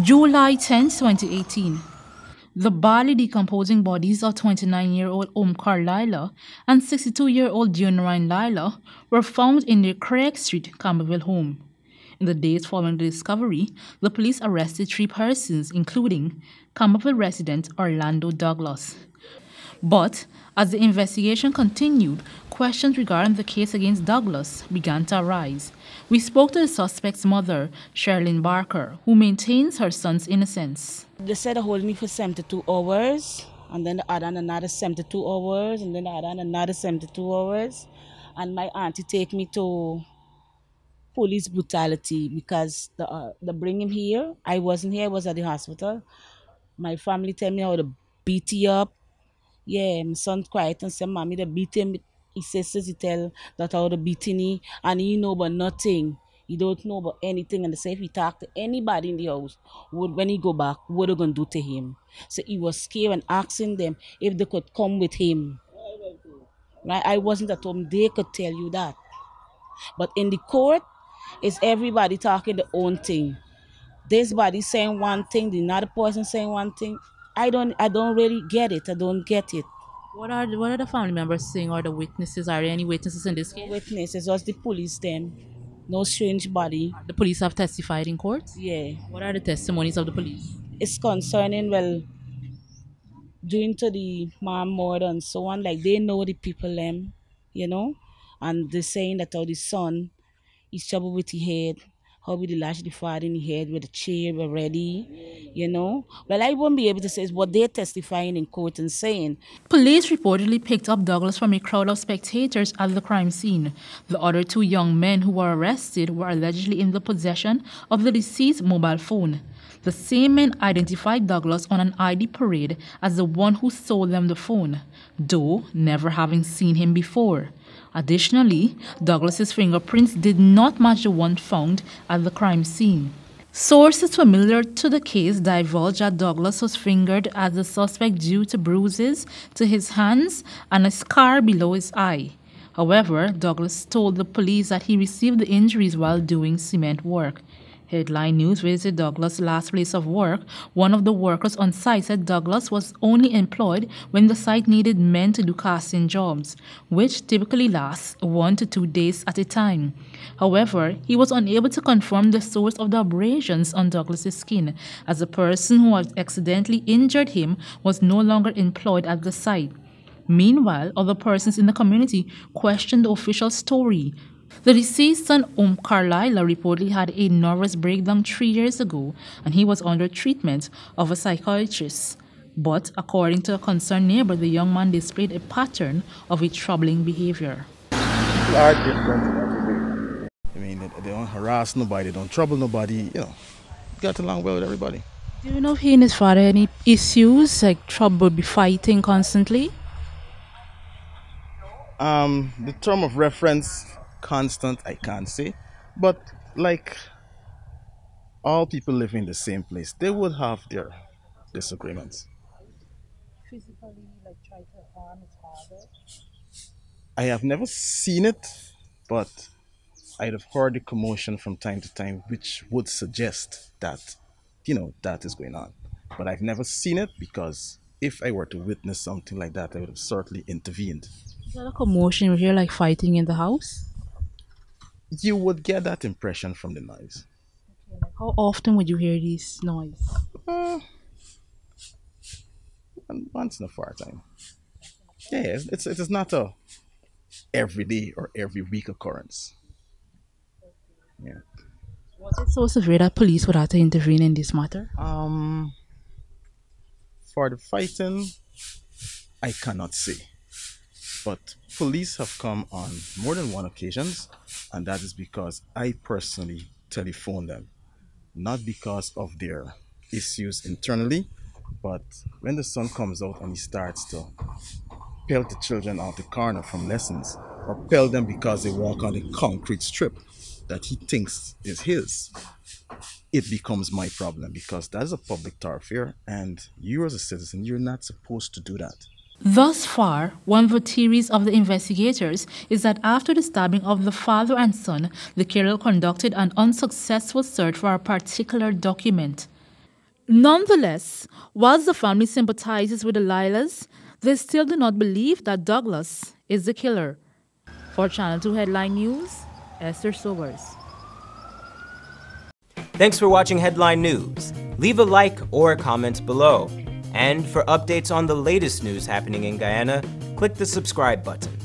July 10, 2018. The badly decomposing bodies of 29-year-old Carlila and 62-year-old Ryan Lila were found in their Craig Street, Campbellville home. In the days following the discovery, the police arrested 3 persons, including Campbellville resident Orlando Douglas. But as the investigation continued, questions regarding the case against Douglas began to arise. We spoke to the suspect's mother, Sherilyn Barker, who maintains her son's innocence. They said they hold me for 72 hours, and then they add on another 72 hours, and then they add on another 72 hours. And my auntie take me to police brutality because they bring him here. I wasn't here, I was at the hospital. My family tell me how to beat you up. Yeah, my son quiet and say, Mommy, they beat him. His sisters, he tell that how they beating him, and he know about nothing. He don't know about anything. And they say if he talk to anybody in the house, when he go back, what they gonna do to him? So he was scared and asking them if they could come with him. Right? I wasn't at home. They could tell you that. But in the court, it's everybody talking the own thing. This body saying one thing, the other person saying one thing. I don't really get it. I don't get it. What are the family members saying, or the witnesses? Are there any witnesses in this case? Witnesses, just the police them. No strange body. The police have testified in court? Yeah. What are the testimonies of the police? It's concerning, well, doing to the mom murder and so on. Like, they know the people them, you know? And they're saying that how the son is trouble with the head. How we lash the father in the head with a chair already, you know? Well, I won't be able to say what they're testifying in court and saying. Police reportedly picked up Douglas from a crowd of spectators at the crime scene. The other 2 young men who were arrested were allegedly in the possession of the deceased's mobile phone. The same men identified Douglas on an ID parade as the one who sold them the phone, though never having seen him before. Additionally, Douglas's fingerprints did not match the one found at the crime scene. Sources familiar to the case divulged that Douglas was fingered as the suspect due to bruises to his hands and a scar below his eye. However, Douglas told the police that he received the injuries while doing cement work. Headline News visited Douglas' last place of work. One of the workers on site said Douglas was only employed when the site needed men to do casting jobs, which typically lasts 1 to 2 days at a time. However, he was unable to confirm the source of the abrasions on Douglas' skin, as the person who had accidentally injured him was no longer employed at the site. Meanwhile, other persons in the community questioned the official story. The deceased son, Carlila, reportedly had a nervous breakdown 3 years ago, and he was under treatment of a psychiatrist. But according to a concerned neighbor, the young man displayed a pattern of a troubling behavior. People are different every day. I mean, they don't harass nobody, they don't trouble nobody, you know. Get along well with everybody. Do you know if he and his father had any issues, like trouble, be fighting constantly? The term of reference, constant, I can't say, but like all people living in the same place, they would have their disagreements. Physically, like try to harm his father? I have never seen it, but I'd have heard the commotion from time to time, which would suggest that, you know, that is going on. But I've never seen it, because if I were to witness something like that, I would have certainly intervened. Is there a commotion? You hear like fighting in the house? You would get that impression from the noise. Okay, like how often would you hear this noise? Once in a far time. Yeah, it is not a everyday or every week occurrence. Yeah. Was it so severe that police would have to intervene in this matter? For the fighting, I cannot say. But police have come on more than one occasions, and that is because I personally telephoned them. Not because of their issues internally, but when the son comes out and he starts to pelt the children out the corner from lessons, or pelt them because they walk on the concrete strip that he thinks is his, it becomes my problem, because that is a public thoroughfare, and you as a citizen, you're not supposed to do that. Thus far, one of the theories of the investigators is that after the stabbing of the father and son, the killer conducted an unsuccessful search for a particular document. Nonetheless, whilst the family sympathizes with the Lilas, they still do not believe that Douglas is the killer. For Channel 2 Headline News, Esther Sobers. Thanks for watching Headline News. Leave a like or a comment below. And for updates on the latest news happening in Guyana, click the subscribe button.